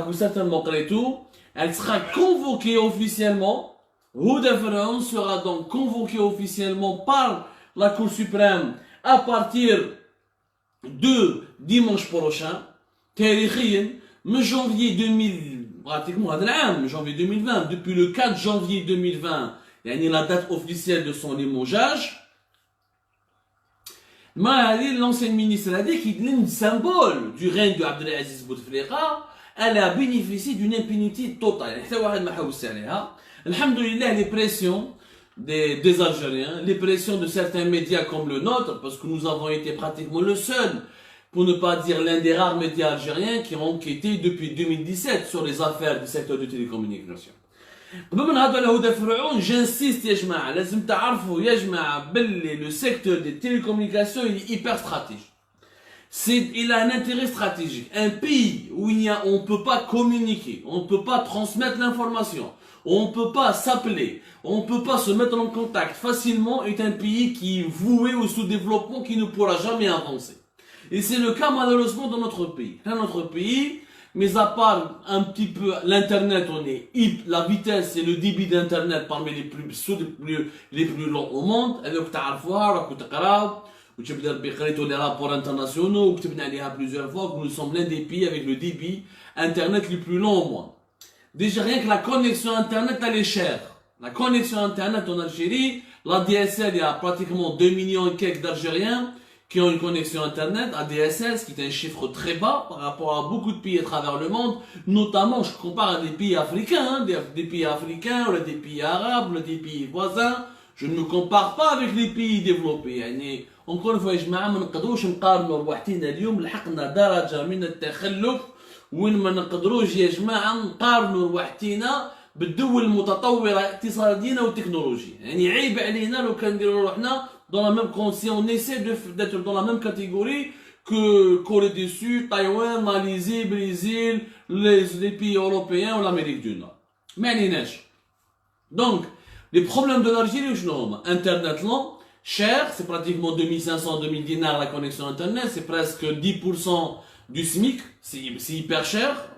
vous certainement tout, elle sera convoquée officiellement. Vodafone sera donc convoquée officiellement par la Cour suprême à partir de dimanche prochain. تاريخيا من janvier 2000 pratiquement هذا العام janvier 2020 depuis le 4 janvier 2020 يعني la date officielle de son limogeage. L'ancienne ministre a dit qu'il est le symbole du règne de Abdelaziz Bouteflika. Elle a bénéficié d'une impunité totale. Alhamdoulilah, les pressions des Algériens, les pressions de certains médias comme le nôtre, parce que nous avons été pratiquement le seul, pour ne pas dire l'un des rares médias algériens qui ont enquêté depuis 2017 sur les affaires du secteur de télécommunications. J'insiste يا جماعة لازم تعرفوا يا جماعة باللي le secteur des télécommunications il est hyper stratégique. Il a un intérêt stratégique. Un pays où on ne peut pas communiquer, on ne peut pas transmettre l'information, on ne peut pas s'appeler, on ne peut pas se mettre en contact facilement est un pays qui est voué au sous-développement qui ne pourra jamais avancer. Et c'est le cas malheureusement dans notre pays. Dans notre pays, mais à part un petit peu l'internet, la vitesse et le débit d'internet parmi les plus longs au monde. Alors tu les rapports internationaux, plusieurs fois que nous sommes l'un des pays avec le débit internet le plus long au monde. Déjà rien que la connexion internet elle est chère. La connexion internet en Algérie, la DSL, il y a pratiquement 2 millions et quelques d'Algériens qui ont une connexion internet, ADSL, ce qui est un chiffre très bas par rapport à beaucoup de pays à travers le monde, notamment je compare à des pays africains, des pays africains, ou des pays arabes, ou des pays voisins, je ne me compare pas avec les pays développés. يعني encore une fois يا جماعة ما نقدروش نقارنوا رواحتنا اليوم لحقنا درجة من التخلف وين ما نقدروش يا جماعة نقارنوا رواحتنا بالدول المتطورة اقتصاديا وتكنولوجيا. يعني عيب علينا لو كان نديروا روحنا dans la même si on essaie d'être dans la même catégorie que Corée du Sud, Taïwan, Malaisie, Brésil, les pays européens ou l'Amérique du Nord. Mais donc, les problèmes de l'Algérie, Internet long, cher, c'est pratiquement 2500-2000 dinars la connexion Internet, c'est presque 10% du SMIC, c'est hyper cher,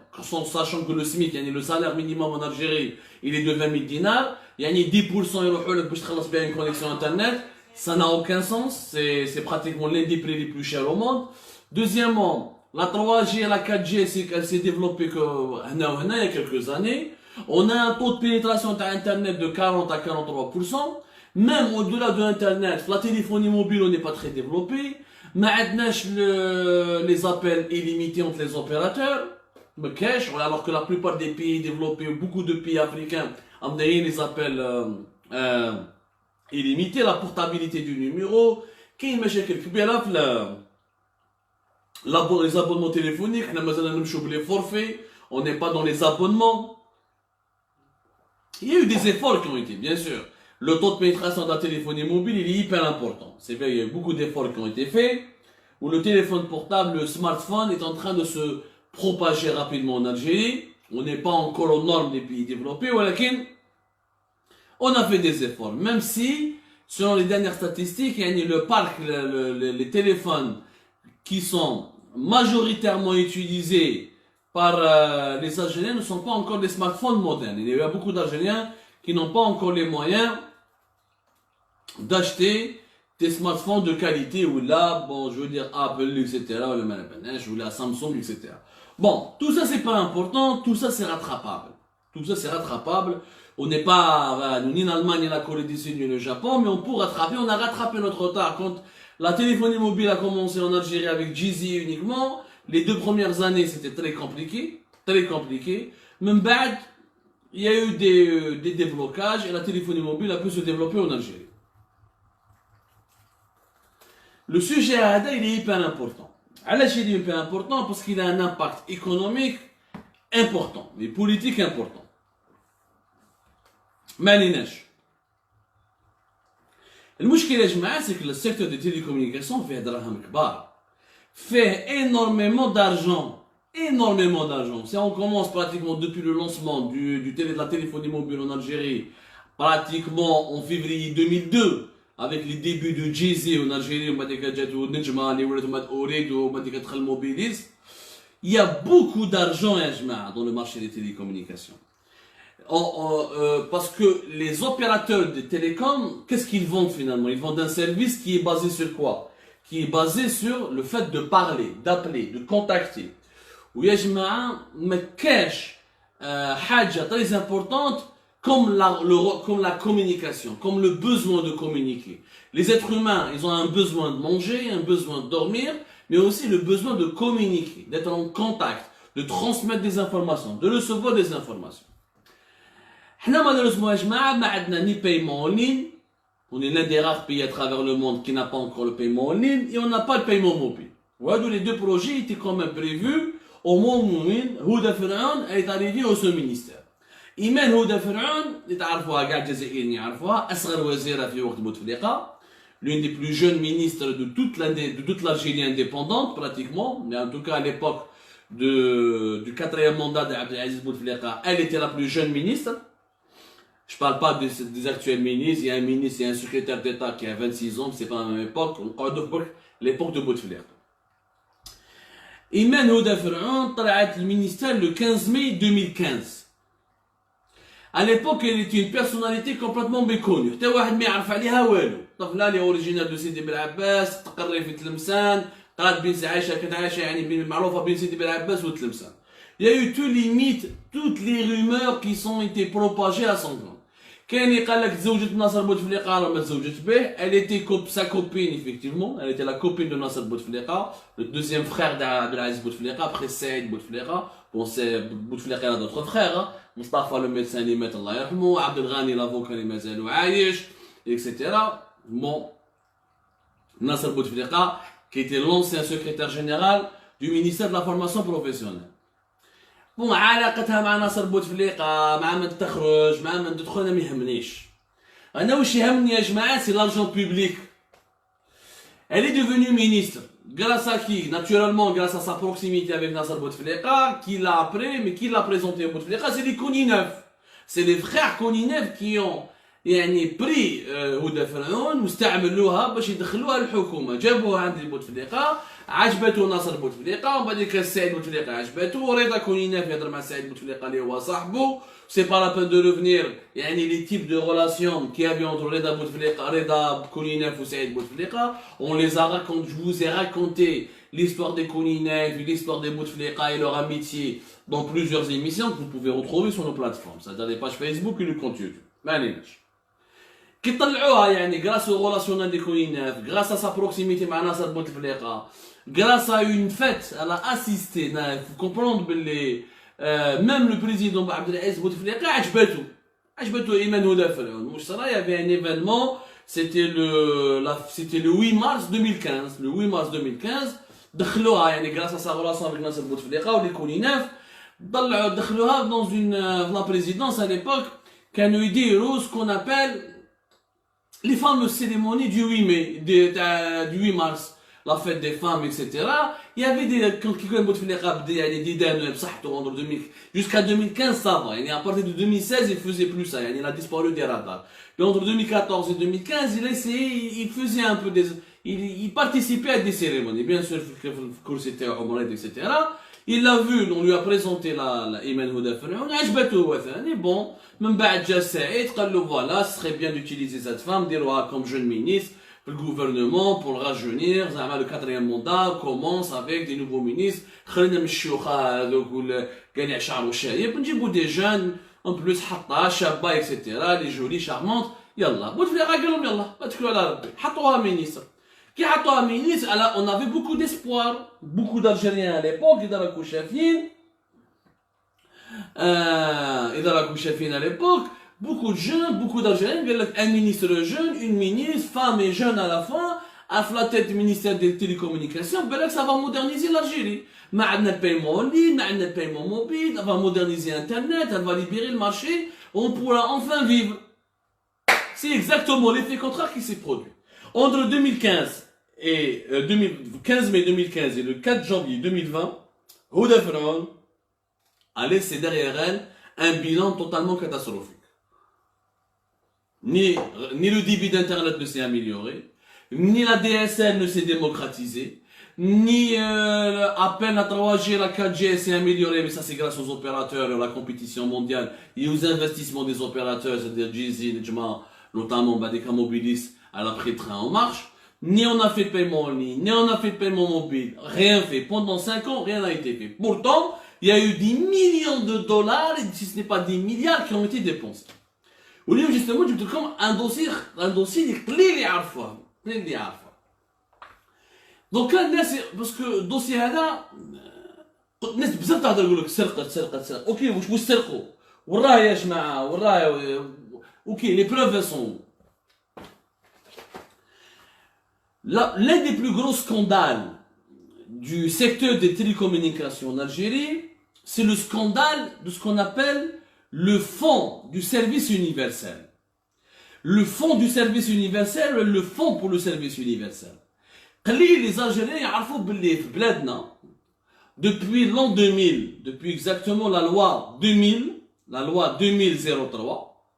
sachant que le SMIC, le salaire minimum en Algérie, il est de 20 000 dinars, 10% il une connexion Internet, ça n'a aucun sens, c'est pratiquement l'un des prix les plus chers au monde. Deuxièmement, la 3G et la 4G, elle s'est développée il y a quelques années. On a un taux de pénétration d'Internet de 40 à 43%. Même au-delà de Internet, la téléphonie mobile, on n'est pas très développé. Les appels illimités entre les opérateurs. Alors que la plupart des pays développés, beaucoup de pays africains, ont les appels illimité, la portabilité du numéro, qui les abonnements téléphoniques, les forfaits, on n'est pas dans les abonnements. Il y a eu des efforts qui ont été, bien sûr. Le taux de pénétration de la téléphonie mobile, il est hyper important. C'est vrai, il y a eu beaucoup d'efforts qui ont été faits, où le téléphone portable, le smartphone est en train de se propager rapidement en Algérie. On n'est pas encore aux normes des pays développés, on a fait des efforts, même si, selon les dernières statistiques, le parc, les téléphones qui sont majoritairement utilisés par les Algériens ne sont pas encore des smartphones modernes. Il y a beaucoup d'Algériens qui n'ont pas encore les moyens d'acheter des smartphones de qualité, ou là, bon, je veux dire Apple, etc., ou la Samsung, etc. Bon, tout ça c'est pas important, tout ça c'est rattrapable. Tout ça c'est rattrapable. On n'est pas ni en Allemagne, ni la Corée du Sud, ni le Japon, mais on peut rattraper. On a rattrapé notre retard. Quand la téléphonie mobile a commencé en Algérie avec Jizzy uniquement, les 2 premières années c'était très compliqué. Très compliqué. Même bad, il y a eu des déblocages et la téléphonie mobile a pu se développer en Algérie. Le sujet ADA, il est hyper important. Alors, il est hyper important parce qu'il a un impact économique important, mais politique important. ماليناش المشكله يا جماعه c'est que le secteur des télécommunications fait دراهم كبار fait énormément d'argent. Si on commence pratiquement depuis le lancement de la téléphonie mobile en Algérie, pratiquement en février 2002, avec les débuts de Jay-Z en Algérie, Il y a beaucoup d'argent dans le marché des télécommunications. Parce que les opérateurs de télécom, qu'est-ce qu'ils vendent finalement? Ils vendent un service qui est basé sur quoi? Qui est basé sur le fait de parler, d'appeler, de contacter. Ou mais cache حاجة très importante comme la communication, comme le besoin de communiquer. Les êtres humains, ils ont un besoin de manger, un besoin de dormir, mais aussi le besoin de communiquer, d'être en contact, de transmettre des informations, de recevoir des informations. Nous, malheureusement, ni paiement en ligne. On est l'un des rares pays à travers le monde qui n'a pas encore le paiement en ligne et on n'a pas le paiement mobile. Voilà, les deux projets étaient quand même prévus au moment où Houda Firaoun est arrivé au son ministère. إيمان هودا فرعون اللي تعرفوها كاع الجزائريين يعرفوها أصغر وزيرة في وقت بوتفليقة l'une des plus jeunes ministres de toute l'Algérie indépendante pratiquement, mais en tout cas à l'époque du quatrième mandat d'Abdelaziz Bouteflika, elle était la plus jeune ministre. Je parle pas des actuels ministres, il y a un ministre, il y a un secrétaire d'État qui a 26 ans, c'est pas la même époque, on parle de l'époque de Bouteflika. Imen Houda Firaoun طلعت le ministère le 15 mai 2015. À l'époque, elle était une personnalité complètement méconnue. حتى واحد ما يعرف عليها والو. طفلة اللي اوريجينال دو سيدي بالعباس، تقري في تلمسان، قرات بين عايشة كانت عايشة يعني معروفة بين سيدي بالعباس وتلمسان. Il y a eu toutes les rumeurs qui sont été propagées à son nom. كان اللي قال لك تزوجت بناصر بوتفليقة راه ما تزوجت به. Elle était sa copine effectivement. Elle était la copine de Nasser Bouteflika, le deuxième frère d'Abdelaziz Bouteflika après Saïd Bouteflika. Bon, c'est Bouteflika a d'autres frères. Hein. Mustafa le médecin اللي مات الله يرحمه, Abdel Ghani l'avocat اللي مازالو عايش, etc. Bon, Nasser Bouteflika qui était l'ancien secrétaire général du ministère de la formation professionnelle. Bon, علاقتها مع ناصر بوتفليقة مع من تخرج مع من تدخل انا ما يهمنيش. انا واش يهمني يا جماعه سي l'argent public. Elle est devenue ministre grâce à qui? Naturellement grâce à sa proximité avec Nasser Bouteflika, qui l'a appris, mais qui l'a présenté au Bouteflika, c'est les Koninev. C'est les frères Koninev qui ont يعني بري هدى فرعون واستعملوها باش يدخلوها للحكومه. جابوها عند بوتفليقة, عجبته ناصر بوتفليقة, ومن بعد كان سعيد بوتفليقة عجبته, ورضا كونيناف يهضر مع سعيد بوتفليقة اللي هو صاحبه. C'est pas la peine de revenir يعني les types de relations qu'il y avait entre Reda Bouteflika, Reda Kouninef ou Saïd Bouteflika, on les a raconté. Je vous ai raconté l'histoire des Kouninef, l'histoire des Bouteflika et leur amitié dans plusieurs émissions que vous pouvez retrouver sur nos plateformes, c'est-à-dire les pages Facebook et le compte YouTube. معليش. كي طلعوها يعني grâce au relationnel des Kouninef, grâce à sa proximité مع ناصر بوتفليقة, grâce à une fête, elle a assisté. Il faut comprendre que même le président Abdelaziz Bouteflika عجبته إيمان هدى فرعون. واش صرا? Il y avait un événement, c'était le 8 mars 2015. Le 8 mars 2015 دخلوها يعني grâce à sa relation avec Nasser Bouteflika ou les Kouninef, دخلوها dans la présidence à l'époque. كانوا يديروا ce qu'on appelle les fameuses cérémonies du 8 mai, du 8 mars, la fête des femmes, etc. Il y avait quand quelqu'un jusqu'à 2015, ça va. À partir de 2016, il faisait plus ça. Il a disparu des radars. Mais entre 2014 et 2015, il a essayé, il faisait un peu il participait à des cérémonies. Bien sûr, c'était etc. Il l'a vu, on lui a présenté la Iman Houda Firaoun, et bon, من بعد جا سعيد قال له voilà, ce serait bien d'utiliser cette femme, dire comme jeune ministre pour le gouvernement, pour le rajeunir. Le quatrième mandat commence avec des nouveaux ministres. خلينا من الشيوخة هذوك قالع شعره شايب, نجيبوا des jeunes en plus حطها شابة etc. les jolies charmantes. يلا بوتفليقة قال لهم يلا اتكلوا على ربي, حطوها ministre. Qui a ministre, on avait beaucoup d'espoir, beaucoup d'Algériens à l'époque, à l'époque, beaucoup de jeunes, beaucoup d'Algériens, un ministre jeune, une ministre, femme et jeune à la fin, à la tête du ministère des télécommunications, ça va moderniser l'Algérie. Maintenant le paiement en ligne, maintenant le paiement mobile, elle va moderniser Internet, elle va libérer le marché, on pourra enfin vivre. C'est exactement l'effet contraire qui s'est produit. Entre 2015 et 15 mai 2015 et le 4 janvier 2020, Houda Firaoun a laissé derrière elle un bilan totalement catastrophique. Ni le débit d'internet ne s'est amélioré, ni la DSL ne s'est démocratisée, ni appel à 3G, la 4G s'est amélioré, mais ça c'est grâce aux opérateurs et à la compétition mondiale et aux investissements des opérateurs, c'est-à-dire Jay-Z, notamment Badeka Mobilis, à l'après-train en marche. Ni on a fait de paiement en ligne, ni on a fait de paiement mobile, rien fait. Pendant 5 ans, rien n'a été fait. Pourtant, il y a eu des millions de dollars, et si ce n'est pas des milliards, qui ont été dépensés. Ou lieu justement, tu te comme un dossier اللي يعرفوه اللي يعرفوه. Donc là, parce que dossier هذا الناس بزاف تهضر يقول لك سرقت اوكي واش سرقوا وراه يا جماعه وراه اوكي les preuves sont l'un des plus gros scandales du secteur des télécommunications en Algérie, c'est le scandale de ce qu'on appelle le fonds du service universel. Le fonds du service universel, le fonds pour le service universel. Les Algériens يعرفوا باللي في بلادنا depuis l'an 2000, depuis exactement la loi 2000, la loi 2003,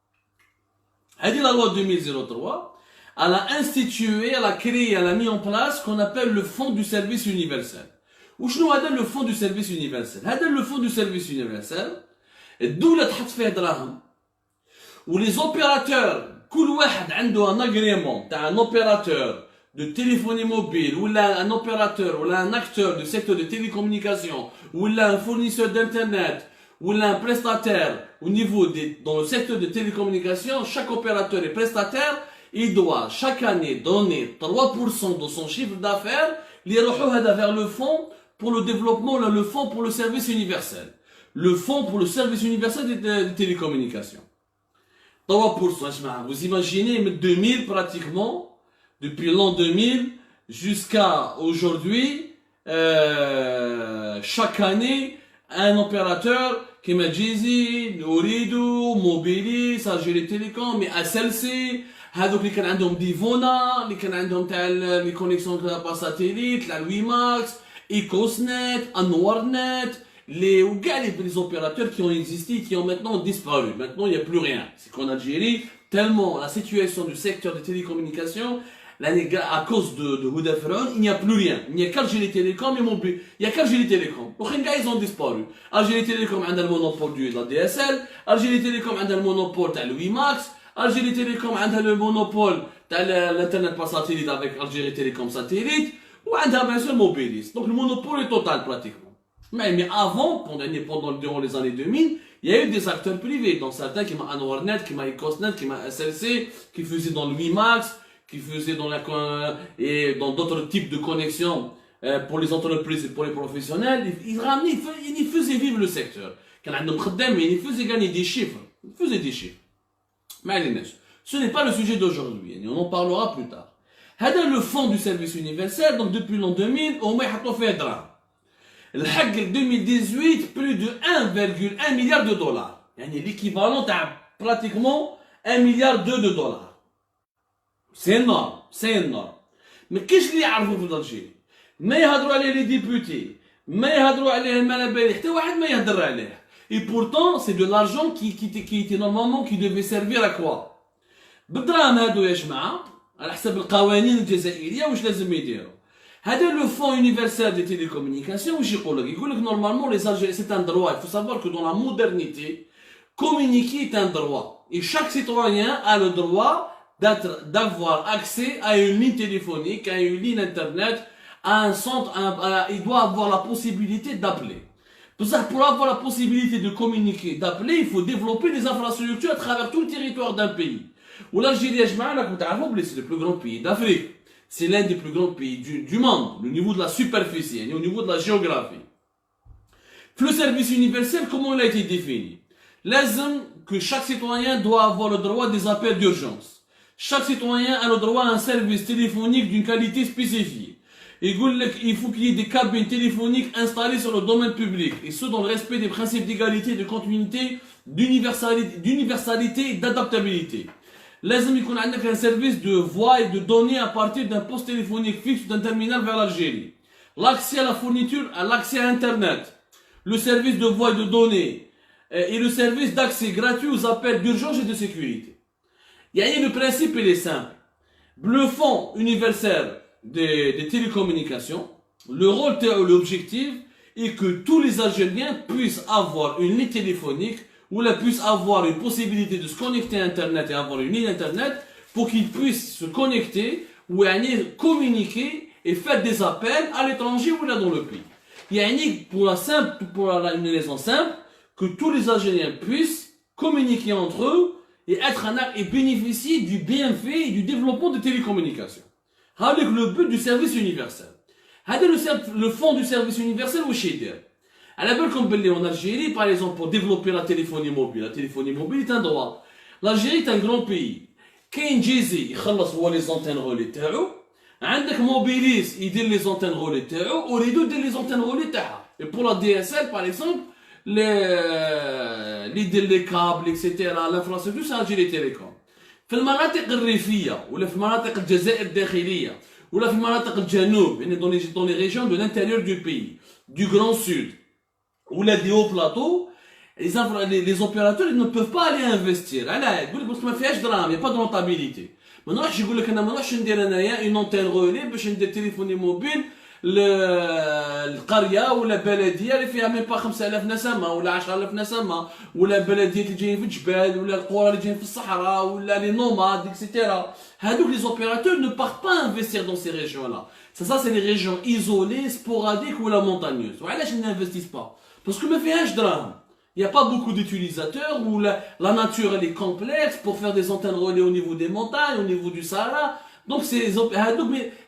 elle dit la loi 2003, elle a institué, elle a créé, elle a mis en place ce qu'on appelle le fonds du service universel. Ou شنو هذا le fonds du service universel? هذا le fonds du service universel, الدولة تحط فيه دراهم, où les opérateurs, كل واحد عنده un agrément تاع un opérateur de téléphonie mobile, ou là un opérateur, ou là un acteur du secteur de télécommunications, ou là un fournisseur d'internet, ou là un prestataire au niveau dans le secteur de télécommunications, chaque opérateur et prestataire, il doit chaque année donner 3% de son chiffre d'affaires, vers le fonds pour le développement, le fonds pour le service universel. Le fonds pour le service universel des télécommunications. 3%, vous imaginez, 2000 pratiquement, depuis l'an 2000 jusqu'à aujourd'hui, chaque année, un opérateur qui m'a dit Nourido, Mobilis, Algérie Télécom, mais SLC, هذوك اللي كان عندهم ديفونا, اللي كان عندهم تاع les connexions par satellite, la Wimax, Ecosnet, Anwarnet, les opérateurs qui ont existé, qui ont maintenant disparu. Maintenant, il n'y a plus rien. C'est qu'en Algérie, tellement la situation du secteur des télécommunications, à cause de Vodafone, il n'y a plus rien. Il n'y a qu'Algérie Télécom et Mobile. Il n'y a qu'Algérie Télécom. Donc, ils ont disparu. Algérie Télécom a le monopole de la DSL. Algérie Télécom a le monopole de l'Wimax. Algérie Télécom a le monopole de l'Internet par satellite avec Algérie Télécom satellite. Ou bien sûr Mobilis. Donc, le monopole est total pratiquement. Mais avant, durant les années 2000, il y a eu des acteurs privés. Donc, certains qui m'ont Anwarnet, qui m'ont Ecosnet, qui m'ont SLC, qui faisaient dans le Wimax, qui faisaient et dans d'autres types de connexions pour les entreprises et pour les professionnels. Ils faisaient vivre le secteur. Ils faisaient gagner des chiffres. Ils faisaient des chiffres. Mais ce n'est pas le sujet d'aujourd'hui. On en parlera plus tard. C'est le fonds du service universel. Donc depuis l'an 2000, au moins, il fait drame. Le 2018, plus de 1,1 milliard de dollars. L'équivalent à pratiquement 1 milliard de dollars. C'est énorme, c'est énorme. Mais qu'est-ce qu'ils يعرفوا في الجيري؟ ما يهضروا عليه les députés, ما يهضروا عليه المنابر، حتى واحد ما يهضر عليه. Et pourtant, c'est de l'argent qui était normalement qui devait servir à quoi؟ بالدراهم هادو يا جماعة، على حسب القوانين الجزائرية واش لازم يديروا. هذا le fonds universel des télécommunications واش يقول لك؟ يقول لك normalement les Algériens c'est un droit. Il faut savoir que dans la modernité, communiquer est un droit. Et chaque citoyen a le droit d'avoir accès à une ligne téléphonique, à une ligne internet, à un centre, il doit avoir la possibilité d'appeler. Pour avoir la possibilité de communiquer, d'appeler, il faut développer des infrastructures à travers tout le territoire d'un pays. Ou l'Algérie, c'est le plus grand pays d'Afrique. C'est l'un des plus grands pays du monde, au niveau de la superficie, au niveau de la géographie. Le service universel, comment il a été défini? L'azm que chaque citoyen doit avoir le droit des appels d'urgence. Chaque citoyen a le droit à un service téléphonique d'une qualité spécifique. Il faut qu'il y ait des cabines téléphoniques installées sur le domaine public, et ce dans le respect des principes d'égalité, de continuité, d'universalité et d'adaptabilité. L'azm يكون عندك un service de voix et de données à partir d'un poste téléphonique fixe ou d'un terminal vers l'Algérie. L'accès à la fourniture, à l'accès à Internet, le service de voix et de données, et le service d'accès gratuit aux appels d'urgence et de sécurité. Le principe il est simple. Le fonds universel des télécommunications, Le rôle, l'objectif est que tous les Algériens puissent avoir une ligne téléphonique ou là puissent avoir une possibilité de se connecter à Internet et avoir une ligne Internet pour qu'ils puissent se connecter ou communiquer et faire des appels à l'étranger ou là dans le pays. Pour une raison simple, que tous les Algériens puissent communiquer entre eux et bénéficier du bienfait et du développement des télécommunications. C'est le but du service universel. Le fond du service universel ou chez à la belle comme en Algérie, par exemple, pour développer la téléphonie mobile. La téléphonie mobile est un droit. L'Algérie est un grand pays. كاين جيزي يخلص هو لي زونتين رولي تاعو عندك موبيليس يدير لي زونتين رولي تاعو وريدو يدير لي زونتين رولي تاعها. Et pour la DSL par exemple اللي يدير لي كابل اكسيتيرا الانفراستركتور سا Algérie Télécom. في المناطق الريفيه ولا في مناطق الجزائر الداخليه ولا في مناطق الجنوب يعني dans les régions de l'intérieur du pays du grand sud ou là des hauts plateaux les opérateurs ils ne peuvent pas aller investir. Parce qu'il n'y a pas de rentabilité. Maintenant, je dis que je vais une antenne relais, je vais téléphoner mobile, القرية ولا بلدية اللي فيها même pas 5000 نسمة ولا 10000 نسمة ولا بلديات اللي جايين في الجبال ولا القرى اللي جايين في الصحراء ولا les nomades etc. هذوك les opérateurs ne partent pas investir dans ces régions-là. Ça c'est les régions isolées, sporadiques ou la montagneuse. وعلاش ils n'investissent pas? Parce que ما فيهاش دراهم. Il n'y a pas beaucoup d'utilisateurs où la nature elle est complexe pour faire des antennes relais au niveau des montagnes, au niveau du Sahara. Donc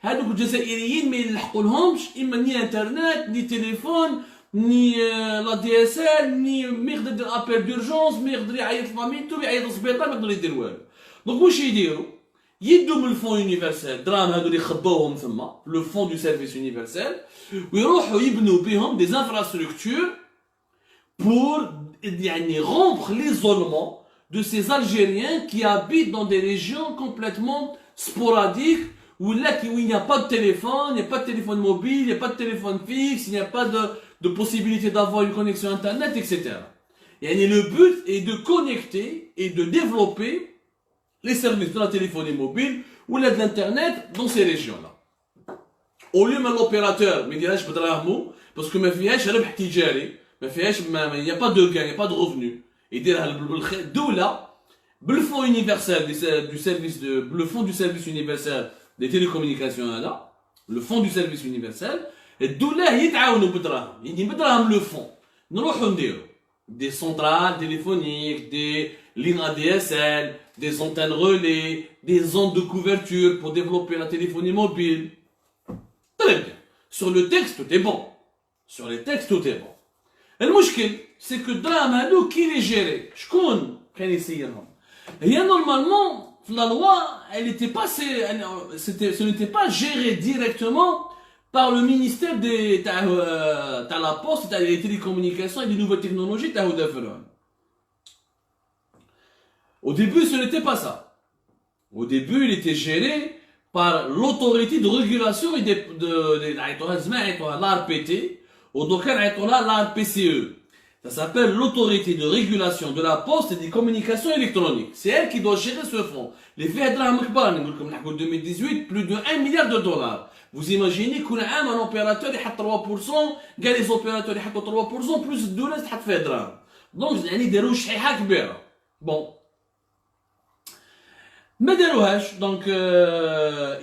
هادوك الجزائريين ما يلحقولهمش اما ني انترنت ني تليفون ني لا دي اس ال ني ما يقدر يدير ابل دورجونس ما يقدر يعيط لفاميتو يعيط للسبيطار ما يقدر يدير والو. دونك واش يديروا؟ يدوا من الفون يونيفرسال دراهم هادو اللي يخبوهم ثما لو فون دو سيرفيس يونيفرسال ويروحوا يبنوا بهم دي انفراستركتور pour rompre l'isolement de ces Algériens qui habitent dans des régions complètement sporadiques où il n'y a pas de téléphone, il n'y a pas de téléphone mobile, il n'y a pas de téléphone fixe, il n'y a pas de possibilité d'avoir une connexion internet, etc. Et le but est de connecter et de développer les services de la téléphonie mobile ou de l'internet dans ces régions-là. Au lieu de l'opérateur, mais dirais-je parce que ma fille il n'y a pas de gain, il n'y a pas de revenu. Et d'où là, le fonds universel du service le fonds du service universel des télécommunications là, le fonds du service universel, et d'où là, il y a le fonds. Nous avons des centrales téléphoniques, des lignes ADSL, des antennes relais, des ondes de couverture pour développer la téléphonie mobile. Très bien. Sur le texte, tout est bon. Sur les textes, tout est bon. المشكل c'est que الدراهم هادو كي لي جيري شكون كان يسيرهم هي نورمالمون la loi elle était pas ce n'était pas géré directement par le ministère de la poste des télécommunications et des nouvelles technologies au début ce n'était pas ça. Au début il était géré par l'autorité de régulation et de l'ARPT ou donc l'ARPCE. Ça s'appelle l'autorité de régulation de la poste et des communications électroniques. C'est elle qui doit gérer ce fonds. Les faits de 2018, plus de 1 milliard de dollars. Vous imaginez qu'un opérateur il a 3%, les opérateurs ils ont 3%, plus de dollars ils ont fait drame. Donc il y a des شحيحة كبيرة. Bon. Mais donc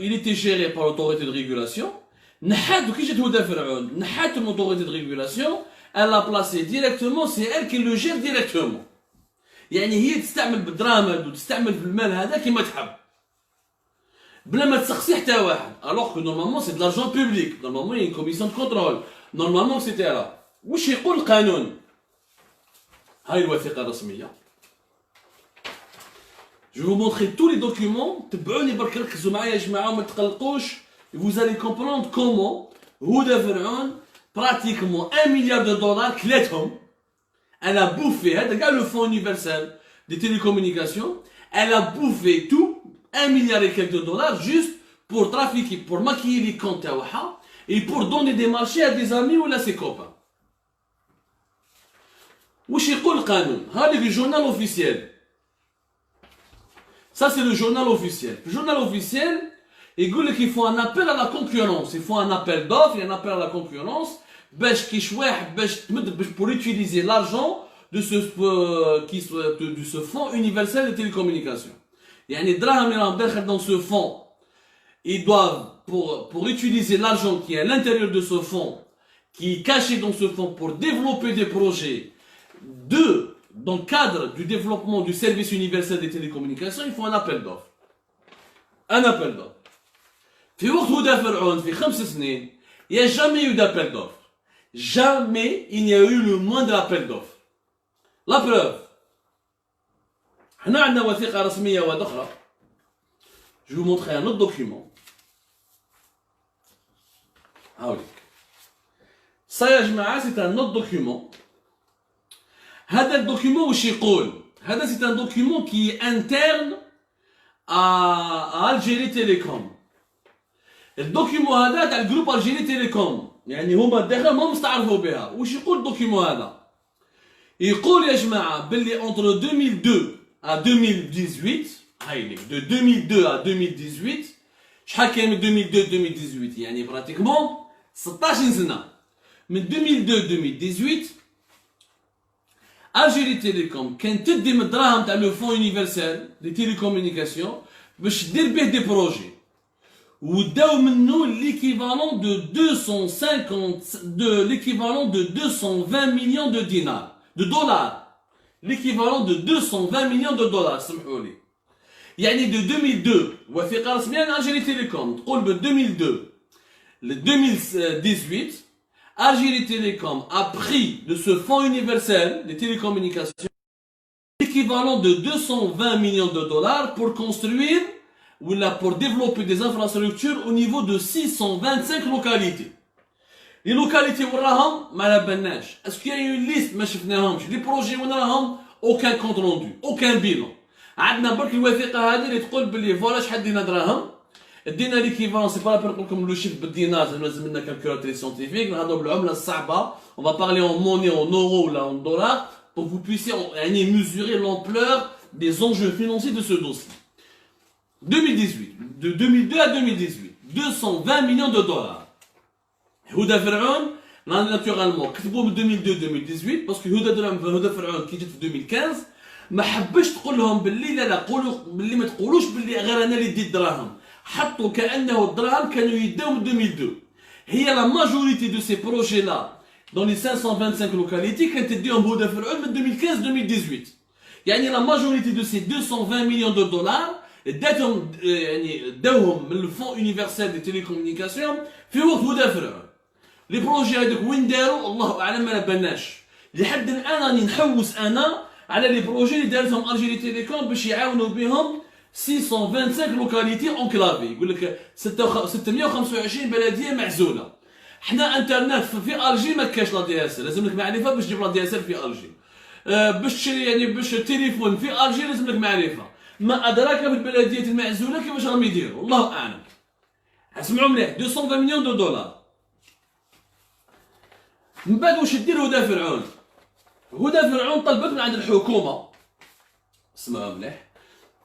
il était géré par l'autorité de régulation. Qui j'ai trouvé Pharaon, une autorité de régulation, elle l'a placé directement, c'est elle qui le gère directement. يعني هي تستعمل بالدراهم هادو تستعمل في المال هذا كيما تحب بلا ما تسخسي حتى واحد alors que normalement c'est de l'argent public normalement il y a une commission de contrôle normalement etc. واش يقول القانون هاي الوثيقة الرسمية. Je vais vous montrer tous les documents تبعوني برك ركزوا معايا يا جماعة وما تقلقوش. Vous allez comprendre comment Houda Pharaon, pratiquement 1 milliard de dollars, elle a bouffé, le fonds universel des télécommunications, elle a bouffé tout, 1 milliard et quelques de dollars, juste pour trafiquer, pour maquiller les comptes et pour donner des marchés à des amis ou à ses copains. Wesh يقول القانون؟ هذا le journal officiel. Ça c'est le journal officiel. Le journal officiel, Il dit qu'il faut un appel à la concurrence. Il faut un appel d'offres et un appel à la concurrence pour utiliser l'argent de ce fonds universel de télécommunications. يعني الدراهم اللي راهم داخل dans ce fonds, ils doivent, pour utiliser l'argent qui est à l'intérieur de ce fonds, qui est caché dans ce fonds pour développer des projets dans le cadre du développement du service universel des télécommunications, il faut un appel d'offres. Un appel d'offres. في وقت هدى فرعون في 5 سنين, il n'y a jamais eu d'appel d'offres. Jamais il n'y a eu le moindre appel d'offres. La preuve. احنا عندنا وثيقة رسمية واحدة أخرى. Je vais vous montrer un autre document. هاوليك. Ça يا جماعة c'est un autre document. هذا الدوكيومون واش يقول؟ هذا c'est un document qui est interne à Algérie Télécom. الدوكيومون هذا تاع الجروب الجيري تيليكوم، يعني هما الداخل ما مستعرفوا بها. واش يقول الدوكيومون هذا؟ يقول يا جماعة باللي entre 2002 à 2018 هايليك de 2002 à 2018 شحال كاين من 2002 2018 يعني براتيكمون 16 سنة. من 2002 2018 Algérie Télécom كانت تدي من الدراهم تاع لو فون يونيفرسال دي تيليكومونيكاسيون باش دير به دي بروجي وداو منو l'équivalent de 220 millions de dinars de dollars, l'équivalent de 220 millions de dollars سمحوا لي. يعني de 2002 وثيقة رسمية عن Algérie Télécom تقول ب 2002 ل 2018 Algérie Télécom a pris de ce fonds universel des télécommunications l'équivalent de 220 millions de dollars pour construire ou là pour développer des infrastructures au niveau de 625 localités. Les localités وراهم ما على بالناش. Est-ce qu'il y a une liste ما شفناهمش؟ les projets وين راهم aucun compte rendu, aucun bilan. عندنا برك الوثيقة هذه اللي تقول باللي فوالا شحال دينا دراهم. دينا ليكيفالون سي با لا بير نقول لكم لو شيف بالدينار لازم لنا كالكولاتري سيانتيفيك نهضروا بالعملة الصعبة. On va parler en monnaie, en euros ou là en dollars pour que vous puissiez يعني mesurer l'ampleur des enjeux financiers de ce dossier. 2018, de 2002 à 2018, 220 millions de dollars. هدى فرعون naturellement كتبوا من 2002-2018 باسكو هدى فرعون كي جات في 2015 ما حبش تقول لهم باللي لا قولوا باللي ما تقولوش باللي غير انا اللي ديت دراهم. حطوا كانه الدراهم كانوا يداو من 2002. هي لا ماجوريتي دو سي بروجي لا dans les 525 localités كانت تديهم هدى فرعون من 2015-2018. يعني لا ماجوريتي دو سي 220 millions de dollars داتهم يعني داوهم من الفون يونيفرسال دي تيليكومونيكاسيون في وقت هدى فرعون. لي بروجي هذوك وين داروا الله اعلم ما بالناش. لحد الان راني نحوس انا على لي بروجي اللي دارتهم الجيري تيليكوم باش يعاونوا بهم 625 لوكاليتي اونكلافي. يقول لك 625 بلديه معزوله. حنا انترنت في الجي ما كاش لا دي اس ال، لازم لك معرفه باش تجيب لا دي اس ال في الجي. باش تشري يعني باش تليفون في الجي لازم لك معرفه. ما ادراك في البلديه المعزوله كيفاش راهم يديروا الله اعلم. اسمعوا مليح 220 مليون دو دولار. من بعد واش دير هدى فرعون؟ هدى فرعون طلبت من عند الحكومه اسمعوا مليح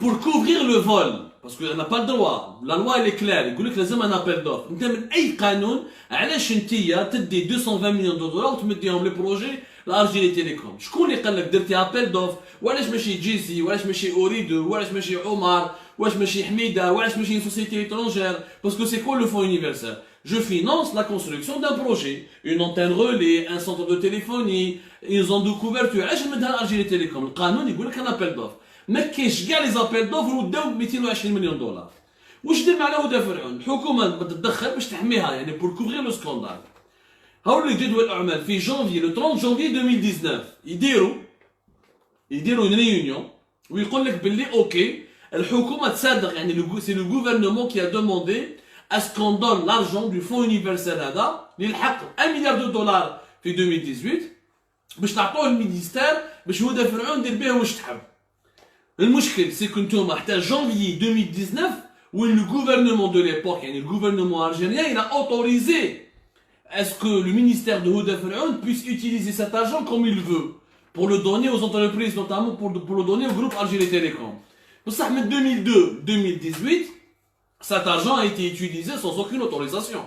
pour couvrir le vol parce que on n'a pas le droit. La loi elle est claire يقول لك لازم ان ابل دوف. انت من اي قانون علاش انتيا تدي 220 مليون دو دولار وتمديهم لي بروجي لالجيري تيليكوم؟ شكون اللي قال لك درتي ابل دوف؟ وعلاش ماشي جيسي؟ وعلاش ماشي اوريدو؟ وعلاش ماشي عمر؟ وعلاش ماشي حميده؟ وعلاش ماشي une société étrangère? Parce que c'est quoi le fonds universel? Je finance la construction d'un projet, une antenne relais, un centre de téléphonie, une zone de couverture. علاش نمدها لالجيري تيليكوم؟ القانون يقول لك ان ابل دوف. ما كاينش كاع لي زابيل دوفر وداو ب 220 مليون دولار. واش دير معنا هدى فرعون؟ الحكومه تتدخل باش تحميها يعني بور كوفرير لو سكوندال. هاو اللي جدول الاعمال في جانفي لو 30 جانفي 2019 يديروا اون ريونيون ويقول لك باللي اوكي الحكومه تصادق يعني سي لو غوفرنمون كي ا دوموندي اسكون دون لارجون دو فون يونيفرسال هذا اللي لحق 1 مليار دو دولار في 2018 باش تعطوه المينيستير باش هدى فرعون دير به واش تحب. المشكل سي كو نتوما حتى جانفي 2019 وين لو غوفرنمون دو ليبوك يعني الغوفرنمون الجيريان il a autorisé est-ce que le ministère de Houda Fir'aoun puisse utiliser cet argent comme il veut pour le donner aux entreprises, notamment pour le donner au groupe Algérie Télécom. بصح من 2002 2018 Cet argent a été utilisé sans aucune autorisation.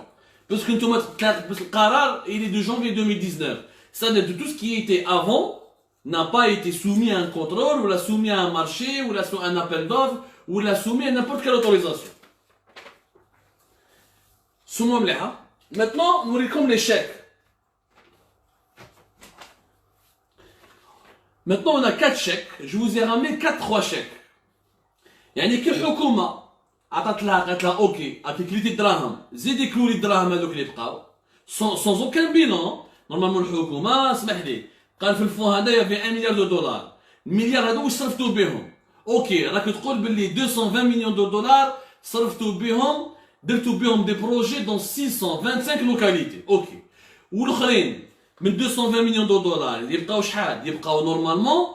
Parce que le Qarar, il est de janvier 2019. C'est-à-dire que tout ce qui était avant n'a pas été soumis à un contrôle, ou l'a soumis à un marché, ou l'a soumis à un appel d'offres, ou l'a soumis à n'importe quelle autorisation. Maintenant, nous regardons les chèques. Maintenant, on a 4 chèques. Je vous ai ramené 3 chèques. يعني كي الحكومة عطات لها اوكي عطيك لي دراهم زيدي كلو لي الدراهم هذوك اللي بقاو سون اوكان بيلون نورمالمون الحكومة اسمح لي قال في الفون هذايا في 1 مليار دولار المليار هذو واش صرفتو بهم اوكي راك تقول باللي 220 مليون دولار صرفتو بهم درتو بهم دي بروجي دون 625 لوكاليتي اوكي والاخرين من 220 مليون دولار يبقاو شحال يبقاو نورمالمون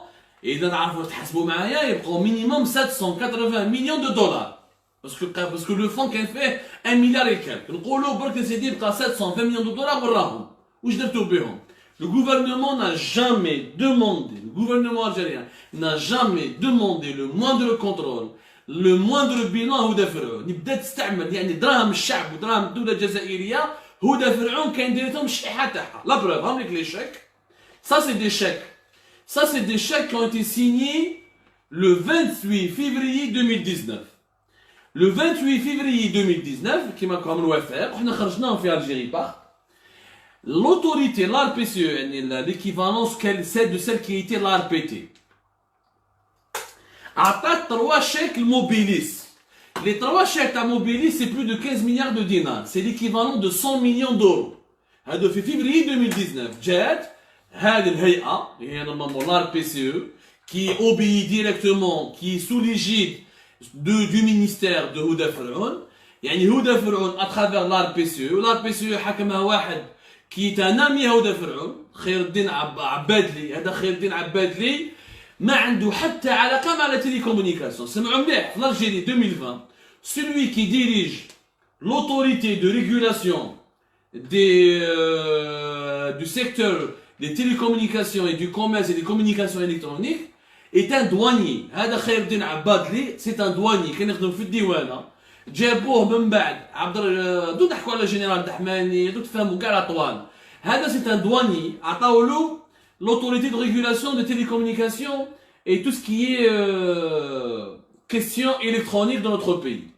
اذا نعرفوا تحسبوا معايا يبقاو مينيموم 780 مليون دولار باسكو لو فون كان فيه 1 مليار الكالك نقولوا برك سيدي يبقى 720 مليون دولار وراهم واش درتو بهم Le gouvernement n'a jamais demandé, le gouvernement algérien n'a jamais demandé le moindre contrôle, le moindre bilan هو دافعوه. نبدا تستعمل يعني دراهم الشعب ودراهم الدولة الجزائرية هو دافعوهم كاين دايرتهم الشحيحة تاعها. لا بروف هم لك لي شيك. Ça c'est des chèques. Ça c'est des chèques qui ont été signés le 28 février 2019. Le 28 février 2019 كيما كوم الوفاء وحنا خرجناهم في الجيري باغ. L'autorité, l'ARPCE, l'équivalence de celle qui était l'ARPT, a fait 3 chèques Mobilis. Les 3 chèques à Mobilis, c'est plus de 15 milliards de dinars. C'est l'équivalent de 100 millions d'euros. Depuis février 2019, JED, l'ARPCE, qui obéit directement, qui est sous l'égide du ministère de Houda Fir'aun, Houda Fir'aun à travers l'ARPCE, l'ARPCE حكمها واحد qui est un ami à Houda Fir'aun, خير الدين عبادلي, هذا خير الدين عبادلي ما عنده حتى علاقة مع la télécommunication. سمعوا مليح في l'Algérie 2020, celui qui dirige l'autorité de régulation du secteur des télécommunications et du commerce et des communications électroniques est un douanier. هذا خير الدين عبادلي, c'est un douanier كان يخدم في الديوانة. جابوه من بعد دو نحكوا على جنرال دحماني دو تفهموا كاع الاطوال هذا سي ان دواني عطاو له l'autorité de régulation des télécommunications et tout ce qui est question électronique dans notre pays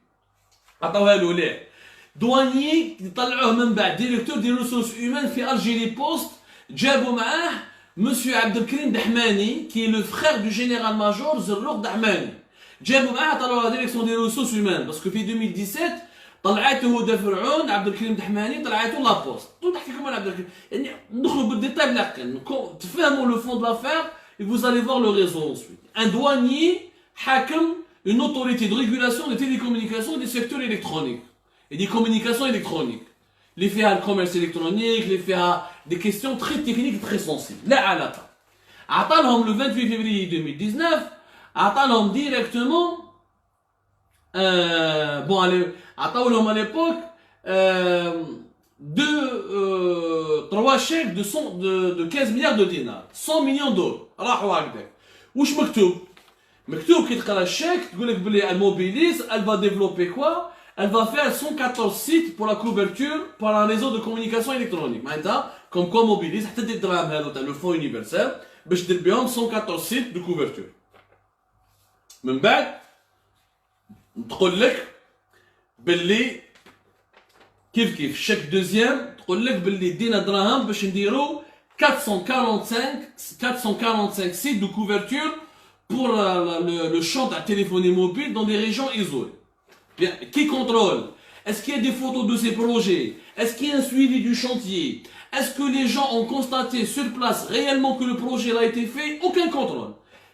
عطاوها له ليه دواني طلعوه من بعد ديريكتور دي ressources humaines في الجيري بوست جابوا معاه monsieur Abdelkrim Dahmani qui est le frère du général major زروق دحماني جابوا معاه طلعوا la direction des ressources humaines parce que في 2017 طلعته هدى فرعون عبد الكريم دحماني طلعته لا بوست نحكي لكم على عبد الكريم يعني ندخلوا بالديتاي بالعقل تفهموا لو فون de l'affaire et vous allez voir le réseau ensuite. Un douanier حاكم une autorité de régulation des télécommunications et des secteurs électroniques et des communications électroniques اللي فيها الكوميرس électronique اللي فيها des questions très techniques et très sensibles لا علاقه عطالهم le 28 février 2019 عطالهم directement bon allez عطاولهم à l'époque 3 chèques de 15 milliards de dinars 100 millions d'euros راحوا هكذاك واش مكتوب كي تقرا الشيك تقول لك بلي الموبيليس elle va développer quoi elle va faire 114 sites pour la couverture par un réseau de communication électronique معناتها comme quoi موبيليس حتى دير الدراهم هذو تاع لو فون يونيفرسال باش دير بهم 114 sites de couverture من بعد تقول لك باللي كيف الشيك دوزيام تقول لك باللي دينا دراهم باش نديرو 445 sites de couverture pour le champ de la téléphonie mobile dans des régions isolées. Bien, qui contrôle? Est-ce qu'il y a des photos de ces projets? Est-ce qu'il y a un suivi du chantier? Est-ce que les gens ont constaté sur place réellement que le projet a été fait? Aucun contrôle.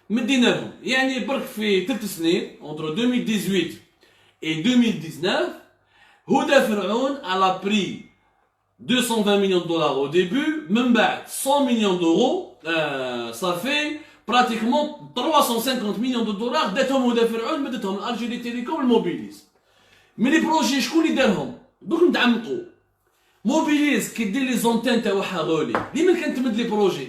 مديناهم يعني برك في 3 سنين entre 2018 et 2019 Houda Fir'aun a pris 220 millions de dollars au début من بعد 100 millions d'euros ça fait pratiquement 350 millions de dollars داتهم Houda Fir'aun مدتهم Algérie Télécom الموبيليس مي لي بروجي شكون اللي دارهم دوك نتعمقوا موبيليس كي دير لي زونتين تاعها غولي ديما كانت تمد لي بروجي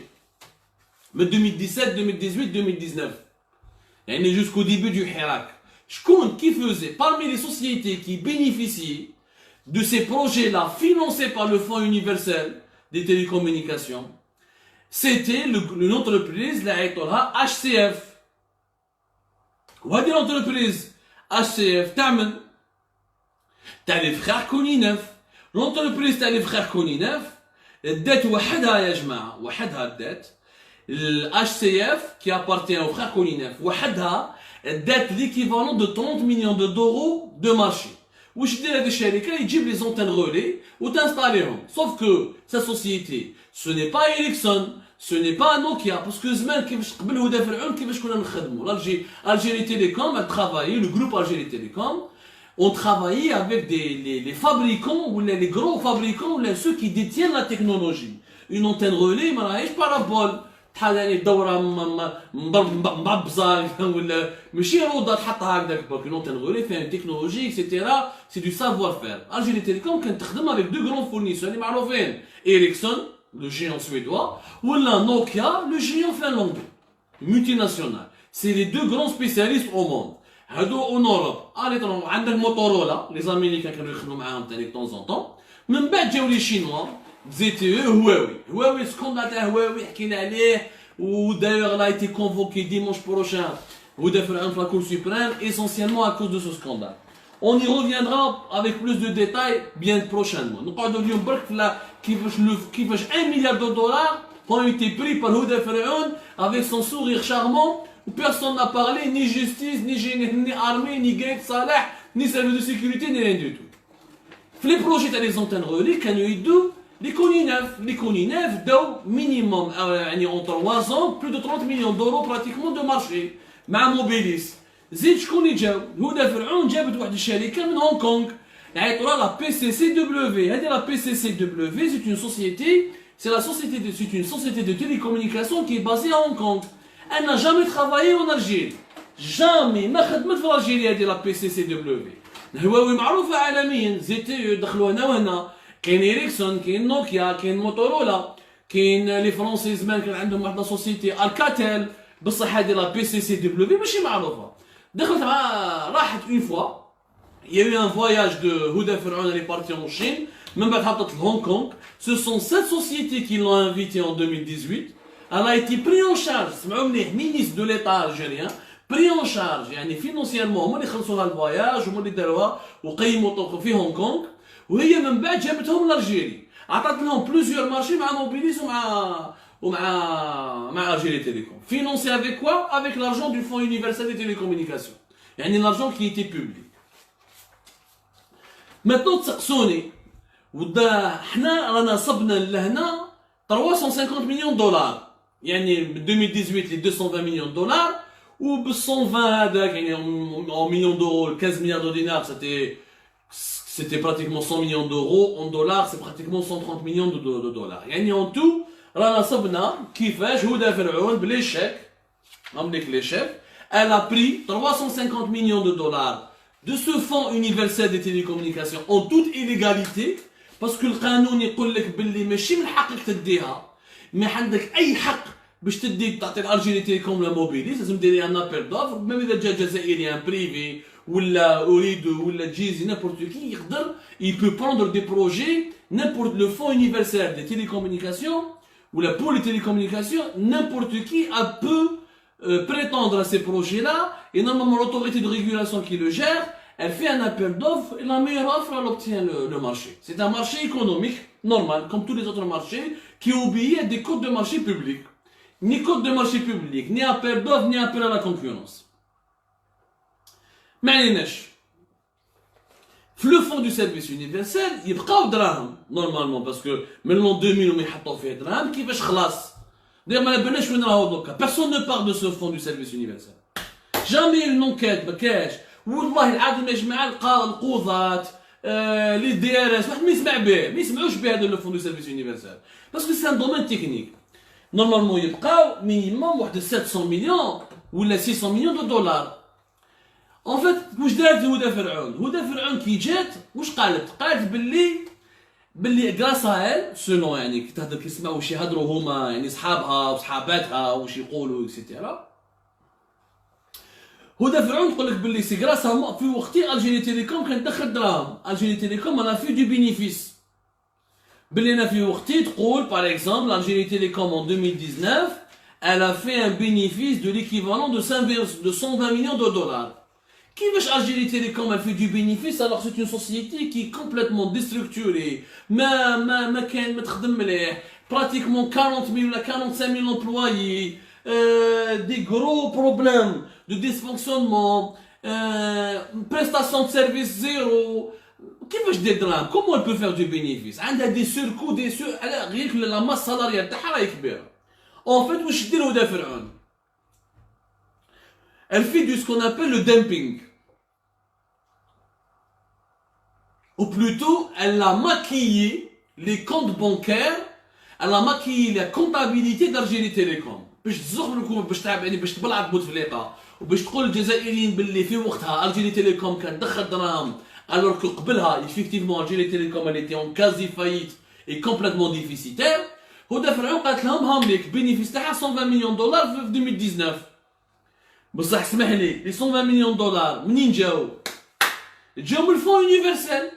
من 2017 2018 2019 يعني jusqu'au début du Hirak qui faisait parmi les sociétés qui bénéficiaient de ces projets-là financés par le Fonds universel des télécommunications, c'était une entreprise, la HCF. وهذه l'entreprise HCF تعمل تاع les frères Koninev. L'entreprise تاع les frères Koninev الدات وحدها يا جماعة، وحدها الدات HCF qui appartient aux frères Koninev وحدها الدات l'équivalent de 30 millions d'euros de marché. واش دير هذه الشركة؟ يجيب les antennes relais وتنستاليهم. Sauf que sa société ce n'est pas Ericsson, ce n'est pas Nokia, parce que زمان كيفاش قبل هدى فرعون كيفاش كنا نخدموا Algérie Télécom a travaillé, le groupe Algérie Télécom ont travaillé avec les fabricants ou les gros fabricants ou ceux qui détiennent la technologie. Une antenne relais ما راهيش بارابول بحال يعني الدوره مبعبزه ولا ماشي روضه تحطها هكذاك برك. Une antenne relais fait une technologie etc. C'est du savoir-faire. Algérie Télécom كانت تخدم avec deux grands fournisseurs اللي معروفين Ericsson le géant suédois, ou la Nokia, le géant finlandais, multinational. C'est les deux grands spécialistes au monde. En Europe, عندك Motorola, les Américains qui يخدموا معاهم de temps en temps. من بعد جاو les Chinois, ZTE, Huawei, scandale تاع Huawei حكينا عليه, ou d'ailleurs elle a été convoqué dimanche prochain, ou d'ailleurs la Cour suprême, essentiellement à cause de ce scandale. On y reviendra avec plus de détails bien prochainement. Nous parlons de l'Union qui vaut 1 milliard de dollars ont été pris par Houda Fir'aun avec son sourire charmant où personne n'a parlé, ni justice, ni armée, ni gang Salah, ni service de sécurité, ni rien du tout. Les projets des antennes relais, les Koninev d'eau minimum entre 3 ans, plus de 30 millions d'euros pratiquement de marché. مع Mobilis. زيد شكون اللي جاو؟ هدى فرعون جابت واحد الشركه من هونغ كونغ يعيطوا لها لا PCCW. هذه لا PCCW c'est une société, c'est une société de télécommunications qui est basée à Hong Kong. Elle n'a jamais travaillé en Algérie. jamais ما خدمت في الجيري هذه لا PCCW. هواوي معروفه عالميا ZTE دخلوا هنا وهنا. كاين إريكسون، كاين نوكيا، كاين موتورولا، كاين لي فرونسي زمان كان عندهم واحد لا سوسيتي الكاتيل بصح هذه لا PCCW ماشي معروفه. دخلت راحت une fois. Il y a eu un voyage de Houda Fir'aun, elle est partie en Chine, même à Hong Kong. Ce sont cette société qui l'ont invitée en 2018. Elle a été prise en charge, c'est ministre de l'État algérien, pris en charge, يعني financièrement, هما اللي خلصوا الفواياج وهما اللي داروها وقيموا طوق في هونغ كونغ، وهي من بعد جابتهم لألجيري، عطات لهم plusieurs marchés مع موبيليس ومع Algérie Télécom. Financé avec quoi? Avec l'argent du Fonds universel des télécommunications. يعني l'argent qui était public. Maintenant تسقسوني ودا حنا رانا صبنا لهنا 350 مليون دولار. يعني ب 2018 لي 220 مليون دولار وب 120 هذاك يعني en millions d'euros 15 milliards de dinars c'était pratiquement 100 millions d'euros, en dollars c'est pratiquement 130 millions de dollars. يعني en tout رانا صبنا كيفاش هدى فرعون بليشيك نملك ليشيك elle a pris 350 millions de dollars de ce fonds universel des télécommunications en toute illégalité parce que القانون يقول لك باللي ماشي من حقك تديها ما عندك اي حق باش تدي تعطي الالجيري تيليكوم لا موبيليس لازم ديري ان ابل دوفر ميم اذا جا جزائري ان بريفي ولا اوريدو ولا جيزي نابورت كي يقدر il peut prendre des projets n'importe le fonds universel des télécommunications ou la pour les télécommunications n'importe qui peut prétendre à ces projets-là et normalement l'autorité de régulation qui le gère elle fait un appel d'offres et la meilleure offre elle obtient le marché. C'est un marché économique normal comme tous les autres marchés qui obéit à des codes de marché publics. Ni code de marché public, ni appel d'offres, ni appel à la concurrence. معنيناش في le fond du service universel يبقاو دراهم normalement parce que من l'an 2000 وما يحطوا فيه دراهم كيفاش خلاص d'ailleurs ما نبناش وين راهو دوكا personne ne parle de ce fond du service universel jamais une enquête ما كاش والله العظيم يا جماعه القضاة لي دي ار اس واحد ما يسمع به ما يسمعوش به هذا le fond du service universel parce que c'est un domaine technique normalement يبقاو minimum واحد 700 مليون ولا 600 مليون de dollars. En fait واش دارت هدى فرعون؟ هدى فرعون كي جات واش قالت باللي غراسا سولون يعني كي تهضر كيسمعوا واش يهضروا هما يعني صحابها وصحاباتها واش يقولوا اكسيتيرا هدى فرعون تقول لك باللي سي غراس في وقتي الجيري تيليكوم كانت تدخل دراهم. الجيري تيليكوم انا في دو بينيفيس. باللي انا في وقتي تقول باغ اكزومبل الجيري تيليكوم en 2019 elle a fait un bénéfice de l'équivalent de 120 millions de dollars. كيفاش الجيري تيليكوم elle fait du bénéfice alors c'est une société qui est complètement déstructurée. ما كان ما تخدم مليح. Pratiquement 40 000 ou 45 000 employés. Des gros problèmes de dysfonctionnement, prestation de service zéro. كيفاش دير دراهم؟ Comment elle peut faire du bénéfice؟ عندها des surcoûts غير la masse salariale تاعها راهي كبيرة. En fait واش دير هدى فرعون؟ Elle fait ce qu'on appelle le dumping. Ou plutôt, elle a maquillé les comptes bancaires, elle a maquillé la comptabilité d'Algérie Télécom. باش تزغلكم باش يعني باش تبلع بوتفليقه وباش تقول للجزائريين باللي في وقتها الجيري تيليكوم كان دخل دراهم alors que قبلها effectivement الجيري تيليكوم elle était en quasi faillite et complètement déficitaire. هدى فرعون قالت لهم هامليك بينيفيس تاعها 120 مليون دولار في 2019. بصح اسمح لي 120 مليون دولار منين جاو؟ جاو من الفون يونيفرسال.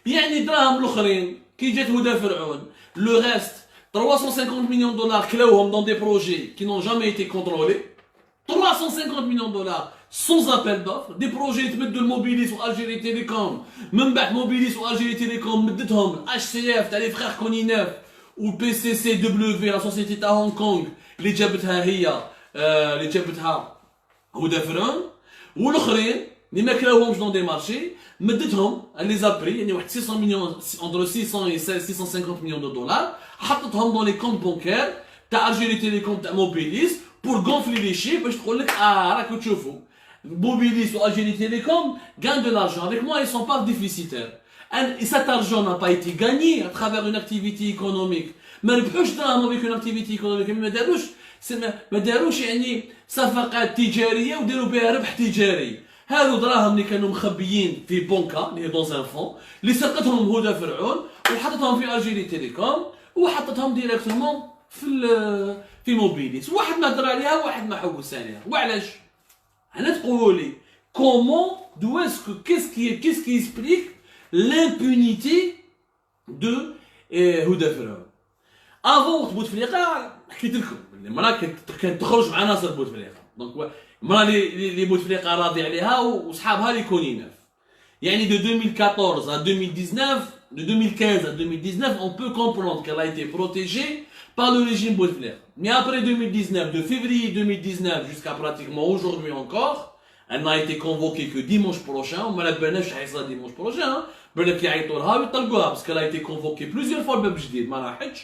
يعني دراهم الاخرين كي جات هدى فرعون لو ريست 350 millions de dollars كلاوهم dans des projets qui n'ont jamais été contrôlés. 350 millions de dollars sans appel d'offres. Des projets يتمدوا الموبيليس والجيري تيليكوم. من بعد موبيليس والجيري تيليكوم مدتهم HCF تاع لي فخير كونيناف و PCCW لا سوسيتي تاع هونغ كونغ اللي جابتها هي اللي جابتها هدى فرعون. والاخرين اللي ما كلاوهمش دون دي مارشي مدتهم لي زابري يعني واحد 600 مليون entre 600 et 650 millions de dollars حطتهم dans les comptes bancaires تاع الجيري تيليكوم تاع موبيليس pour gonfler les chiffres باش تقول لك راكم تشوفوا موبيليس و الجيري تيليكوم gagnent de l'argent avec moi ils sont pas déficitaires. Et cet argent n'a pas été gagné à travers une activité économique. ما ربحوش دراهم avec une activité économique. ما داروش يعني صفقات تجاريه وداروا بها ربح تجاري. هذو دراهم اللي كانوا مخبيين في بنكه اللي هي دون ان فون اللي سرقتهم هدى فرعون وحطتهم في الجيري تيليكوم وحطتهم ديريكتومون في موبيليس. واحد ما هضر عليها وواحد ما حوس عليها. وعلاش؟ هنا تقولوا لي كومون دو اسكو qu'est-ce qui explique l'impunité de هدى فرعون. افون وقت بوتفليقه حكيت لكم اللي مرا كانت تخرج مع ناصر بوتفليقه. دونك مرا اللي بوتفليقه راضي عليها وصحابها اللي كونيناف. يعني de 2014 à 2019, de 2015 à 2019, on peut comprendre qu'elle a été protégée par le régime Bouteflika. Mais après 2019, de février 2019 jusqu'à pratiquement aujourd'hui encore, elle n'a été convoquée que dimanche prochain. On m'a dit dimanche prochain. Parce qu'elle a été convoquée plusieurs fois باب جديد ما راحتش.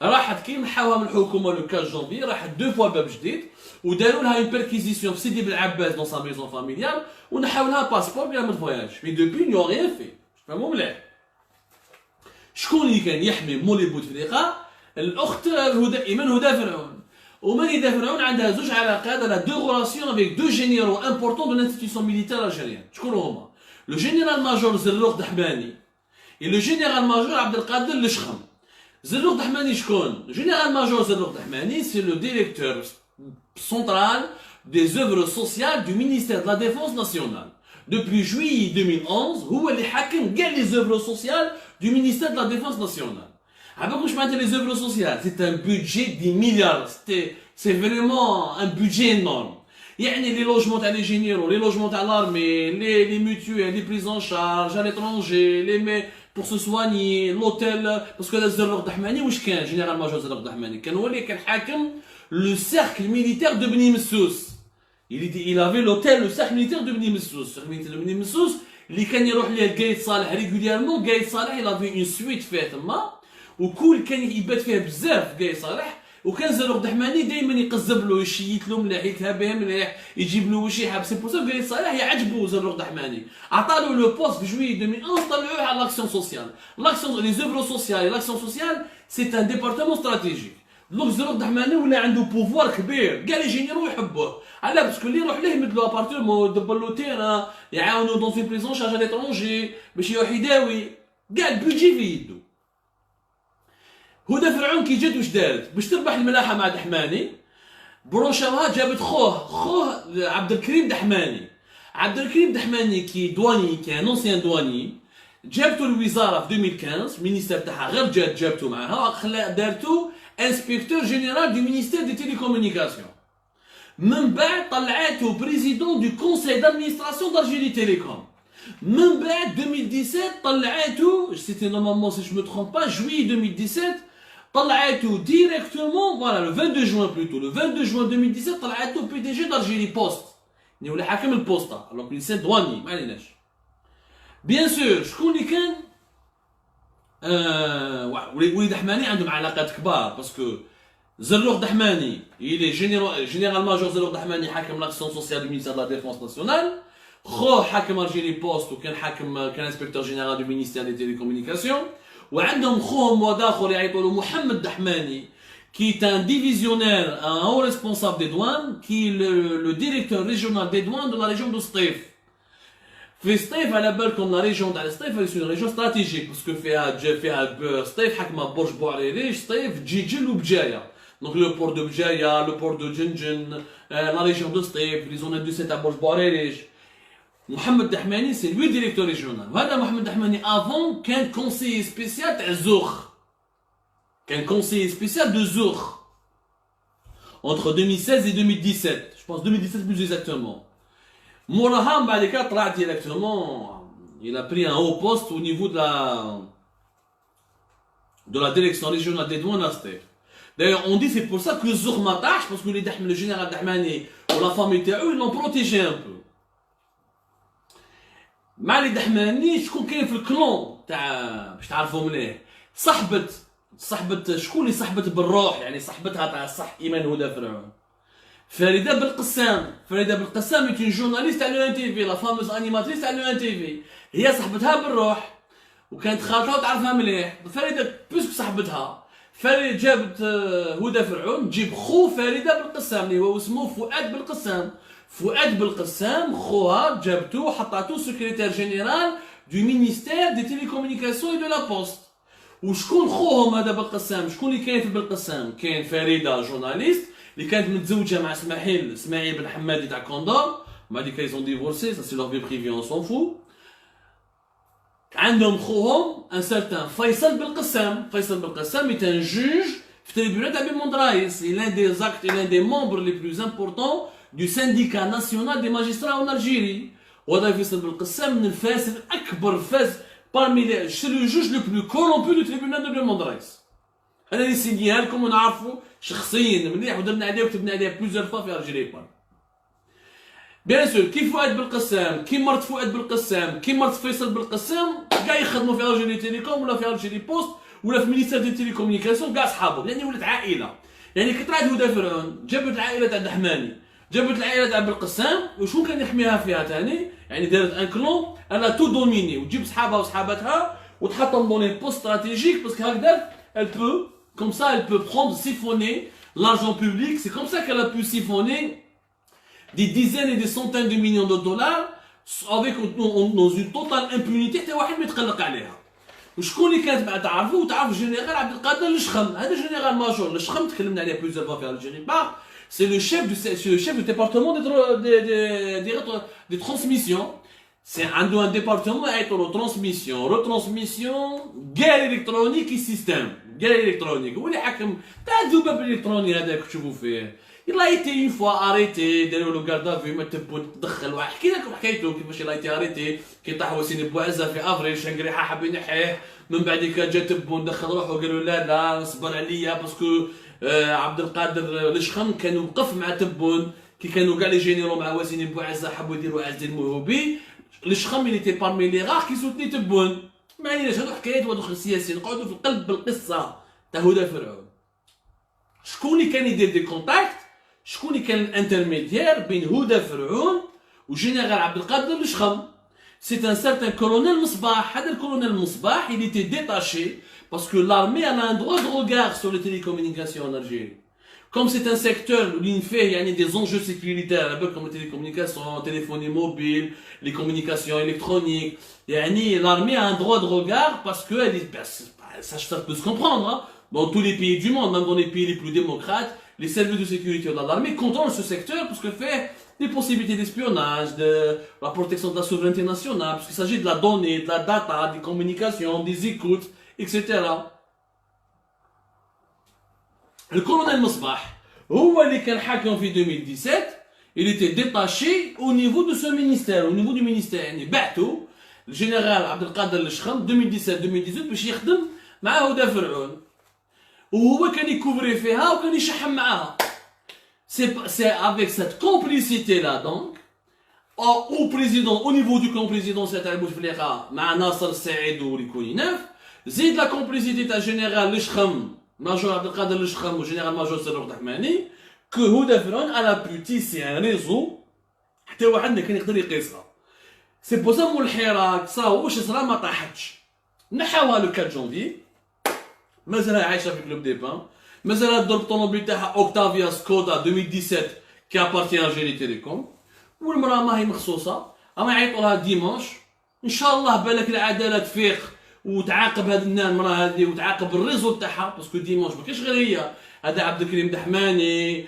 راحت كي نحاوها من الحكومه لو 15 جونفي راحت دو فوا باب جديد وداروا لها اون بيركيزيسيون في سيدي بن عباس دون سا ميزون فاميليال ونحاو لها باسبور بلا ما تفواياج. مي دوبي نيو ريان في. فهموا مليح. شكون اللي كان يحمي مولي بوتفليقه؟ الاخت هدى ايمان هدى فرعون. ومن هدى فرعون عندها زوج علاقات على دو غولاسيون افيك دو جينيرو امبورطون دو لانستيتيسيون ميليتير الجيريان. شكون هما؟ لو جينيرال ماجور زروق دحماني et le général major Abdelkader Lechkham. Zerrouk Dahmani شكون؟ Le général major Zerrouk Dahmani, c'est le directeur central des œuvres sociales du ministère de la Défense nationale. Depuis juillet 2011, هو اللي حاكم كاع les œuvres sociales du ministère de la Défense nationale. عباك واش معناتها les œuvres sociales? C'est un budget des milliards. C'est vraiment un budget énorme. يعني les logements تاع les généraux, les logements تاع l'armée, les mutuelles, les prises en charge à l'étranger, les pour se soigner, l'hôtel, parce que Zerrouk Dahmani واش كان général major Zerrouk Dahmani كان هو اللي كان حاكم le cercle militaire de Beni Messous. Il avait l'hôtel le cercle militaire de Beni Messous. Le cercle militaire de Beni Messous اللي كان يروح ليه قايد صالح régulièrement. قايد صالح il avait une suite فيه تما وكل كان يبات فيها بزاف قايد صالح. وكان زرروق دحماني دائما يقزب له يشيت له مليح يتهابه مليح يجيب له واش يحب. سي بور سا قايد صالح يعجبو زرروق دحماني. عطالو لو بوست في جويي 2011 طلعوه على لاكسيون سوسيال. لاكسيون لي زوفرو سوسيال لاكسيون سوسيال سي ان ديبارتمون استراتيجيك. دونك زرروق دحماني ولا عنده بوفوار كبير كاع لي جينيرو يحبوه. علاه باسكو اللي يروح ليه يمدلو ابارتمون دبر له تيران يعاونو دون سون بريزون شارج ا ليترونجي باش يروح يداوي كاع البودجي في يدو. هدى فرعون كي جات واش دارت؟ باش تربح الملاحه مع دحماني بروشاوها جابت خوه عبد الكريم دحماني Abdelkrim Dahmani, qui est douanier, qui est un ancien douanier, جابتو الوزاره في 2015 المينيستير تاعها غير جابتو معاها دارتو انسبكتور جينيرال دو مينيستير دي تيليكومونيكاسيون. من بعد طلعاتو بريزيدون دو كونساي دادمينستراسيون d'Algérie Télécom. من بعد 2017 طلعاتو سيتي نورمالمون سي جو مو ترومب با جويي 2017 طلعاتو ديريكتومون فوالا لو 22 جوان بلوتو لو 22 جوان 2017 طلعاتو بي دي جي d'Algérie Post يعني ولا حاكم البوسطه الوغ الانسان دواني ما عليناش. بيان سور شكون اللي كان وليد دحماني عندهم علاقات كبار باسكو زروق دحماني يلي جينيرال ماجور زروق دحماني حاكم لاكسيون سوسيال دو مينيستير دو لا ديفونس ناسيونال، خوه حاكم الجيري بوست وكان حاكم كان انسبكتور جينيرال دو مينيستير دي تيليكومونيكاسيون، وعندهم خوهم وداخل يعيطوا له محمد دحماني qui est un divisionnaire, un haut responsable des douanes, qui est le directeur régional des douanes de la région de Stif. في سطيف على بالكم لا ريجيون تاع سطيف سي ريجيون استراتيجيك باسكو فيها سطيف حكمه برج بوعريريش سطيف جيجل وبجايه دونك لو بور دو بجايه لو بور دو جنجن لا ريجيون دو سطيف لي زون دو سي تاع برج بوعريريش. محمد دحماني سي لوي ديريكتور ريجيونال، وهذا محمد دحماني افون كان كونسيي سبيسيال تاع الزوخ، كان كونسيي سبيسيال دو زوخ entre 2016 et 2017 je pense 2017 plus exactement. Mouraha Mbalika طلع directement, il a pris un haut poste au niveau de la direction régionale des douanes à Stif. D'ailleurs, on dit c'est pour ça que le Zouk m'attache, parce que le général Dahmani ou la famille تاعو ils l'ont protégé un peu. مع اللي دحماني شكون كاين في الكلون تاع باش تعرفوا مليح صحبة شكون اللي صحبت بالروح يعني صحبتها تاع الصح ايمان هدى فرعون فريدة بالقسام. فريدة بالقسام est une journaliste à l'UNTV la fameuse animatrice à l'UNTV هي صاحبتها بالروح وكانت خالتها وتعرفها مليح. فريدة بيسك صاحبتها فريدة جابت هدى فرعون تجيب خو فريدة بالقسام اللي هو اسمه فؤاد بالقسام. فؤاد بالقسام خوها جابتو حطاتو سكرتير جينيرال دو مينيستير دي تيليكومونيكاسيون اي دو لا بوست. وشكون خوهم هذا بالقسام؟ شكون اللي كاين في بالقسام؟ كاين فريدة جورناليست اللي كانت متزوجه مع اسماعيل بن حمادي تاع كوندوم، بعد كي يزون ديفورسي سا سي لور في بريفي اون سون فو. عندهم خوهم ان سارتان فيصل بالقسام. فيصل بالقسام est un juge في التريبيونال تاع بن مندرايس، il est l'un des actes et l'un des membres les plus importants du syndicat national des magistrats en Algérie. وهذا فيصل بالقسام من الفاسد اكبر فاسد parmi les c'est le juge le plus corrompu du tribunal de بن مندرايس. انا اللي سينيها لكم ونعرفوا شخصيا مليح ودرنا عليه وكتبنا عليه بلوزيور فوا في الجيري بان. بيان سور كي فؤاد بالقسام كي مرت فؤاد بالقسام كي مرت فيصل بالقسام كاع يخدموا في الجيري تيليكوم ولا في الجيري بوست ولا في مينيستير دي تيليكومونيكاسيون كاع صحابهم يعني ولات عائله. يعني كي طلعت هدى فرعون جابت العائله تاع دحماني جابت العائله تاع بالقسام وشكون كان يحميها فيها ثاني يعني دارت ان كلون انا تو دوميني وتجيب صحابها وصحاباتها وتحطهم دون لي بوست استراتيجيك باسكو هكذا elle peut comme ça elle peut prendre siphonner l'argent public. C'est comme ça qu'elle a pu siphonner des dizaines et des centaines de millions de dollars avec dans une totale impunité حتى واحد ما يتقلق عليها. وشكون اللي كانت بعد تعرف الجنرال عبد القادر الشخم. هذا جنرال ماجور الشخم تكلمنا عليه بلوزيور فوا في الجيري بار c'est le chef du département des transmissions. C'est un département avec retransmission, guerre électronique et système. Guerre électronique. Où les حكم تاع الذباب الالكتروني هذاك تشوفوا فيه. Il a été une fois arrêté, داروا له garde à vue ما تدخل واحد. حكي لكم حكايته كيفاش il a été arrêté كي طاح وسيم بوعزه في افريل شنقريحه حب ينحيه من بعد كان جا تبون دخل روحه قالوا لا اصبر عليا باسكو عبد القادر الشخم كانوا وقف مع تبون كي كانوا كاع لي جينيرو مع وسيم بوعزه حبوا يديروا عز الموهوبي. الشخم اللي تي بارمي لي غار كي سوتني تبون. ما عليناش هادو حكايات وهادو السياسيين نقعدوا في القلب بالقصه تاع هدى فرعون. شكون اللي كان يدير دي كونتاكت؟ شكون اللي كان الانترميديير بين هدى فرعون وجنرال عبد القادر الشخم؟ سي ان سارتان كولونيل مصباح. هذا الكولونيل مصباح il était détaché parce que l'armée a un droit de regard sur les télécommunications en Algérie. Comme c'est un secteur où il fait il y a des enjeux sécuritaires comme les télécommunications, téléphonie mobile, les communications électroniques, l'armée a un droit de regard parce que ça peut se comprendre. Hein. Dans tous les pays du monde, même dans les pays les plus démocrates, les services de sécurité de l'armée contrôlent ce secteur parce que fait des possibilités d'espionnage, de la protection de la souveraineté nationale, parce qu'il s'agit de la donnée, de la data, des communications, des écoutes, etc. Le colonel Mosbah, هو اللي كان حاكم في 2017, il était détaché au niveau de ce ministère, au niveau du ministère. يعني بعثوا الجنرال عبد القادر الشخم 2017-2018 باش يخدم مع هدى فرعون. وهو كان يكوفري فيها وكان يشحم معاها. C'est avec cette complicité-là donc, au président, au niveau du camp présidentiel Bouteflika, مع ناصر السعيد وليكونيناف, زيد la complicité تاع général الشخم, major عبد القادر الشخم و général major سر الرحماني, que هدى فرعون elle a pu tisser un réseau حتى واحد ما كان يقدر يقيسها. سي بو سا مول الحراك صاو واش صرا ما طاحتش. نحاوها لو 4 جونفي, مازالها عايشه في كلوب دي بان, مازال الدور الطوموبيل تاعها اوكتافيا سكودا 2017 كي ابارتي جيري تيليكوم, والمراه ماهي مخصوصه, اما يعيطوا لها ديمونش ان شاء الله بالك العداله تفيق وتعاقب هاد المراه هذه وتعاقب الريزو تاعها, باسكو ديمونش ما كاينش غير هي, هذا عبد الكريم دحماني,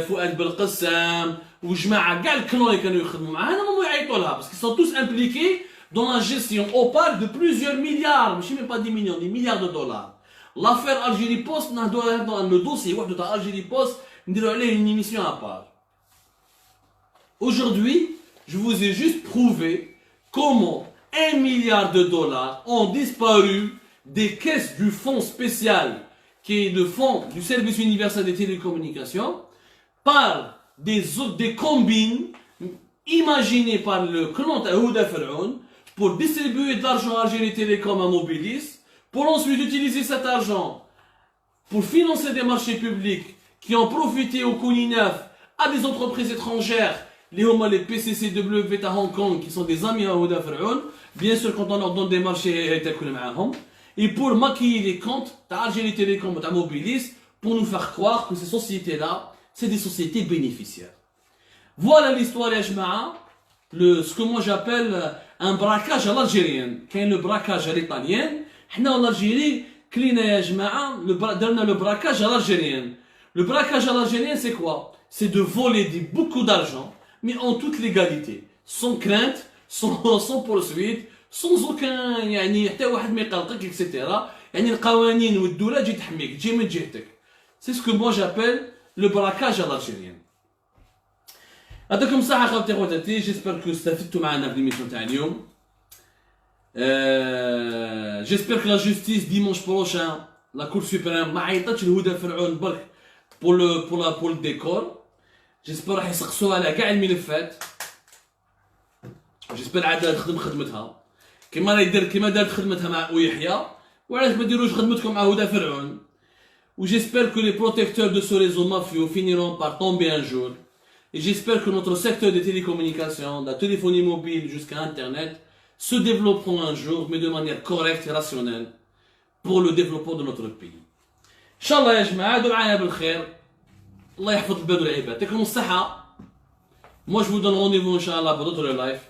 فؤاد بالقسام وجماعه كاع الكلون اللي كانوا يخدموا معاها هما يعيطوا لها, باسكو سون توس امبليكي دون لا جيستيون اوبال دو بليزيور مليار, ماشي ميم با دي مليون, دي مليار دو دولار. L'affaire Algérie Post, dans le dossier de Algérie Post, nous allons une émission à part. Aujourd'hui, je vous ai juste prouvé comment 1 milliard de dollars ont disparu des caisses du fonds spécial, qui est le fonds du service universel des télécommunications, par des combines imaginées par le clan Houda Ferhoun pour distribuer de l'argent à Algérie Télécom à Mobilis, pour ensuite utiliser cet argent pour financer des marchés publics qui ont profité au Kouninaf à des entreprises étrangères, les PCCW à Hong Kong, qui sont des amis à Houda Ferhoun, bien sûr quand on leur donne des marchés, et pour maquiller les comptes d'Algérie Télécom et Mobilis, pour nous faire croire que ces sociétés-là, c'est des sociétés bénéficiaires. Voilà l'histoire, ce que moi j'appelle un braquage à l'algérienne, qui est le braquage à l'italienne. حنا الالجيري كلينا يا جماعه درنا لو براكاج à l'algérienne. Le braquage à l'algérienne c'est quoi? C'est de voler beaucoup d'argent, mais en toute légalité, sans crainte, sans poursuite, sans aucun يعني حتى واحد ما يقلقك etc. يعني القوانين والدوله تجي تحميك, تجي من جهتك. C'est ce que moi j'appelle le braquage à l'algérienne. يعطيكم الصحة خوتي خواتاتي, j'espère que استفدتوا معنا في l'émission تاع اليوم. J'espère que la justice dimanche prochain, la Cour suprême, ما عيطتش لهدى فرعون برك pour le décor. J'espère راح يسقسوها على كاع الملفات. J'espère عاد تخدم خدمتها كما دارت خدمتها مع ويحيى, وعلاش ما ديروش خدمتكم مع هدى فرعون. J'espère que les protecteurs de ce réseau mafieux finiront par tomber un jour. Et j'espère que notre secteur des télécommunications, de la téléphonie mobile jusqu'à Internet, se développeront un jour, mais de manière correcte et rationnelle, pour le développement de notre pays. Inch'Allah ya jama'a, ادعوا معايا بالخير. الله يحفظ البلاد والعباد. يعطيكم الصحة. Moi je vous donne rendez-vous Inch'Allah pour d'autres lives.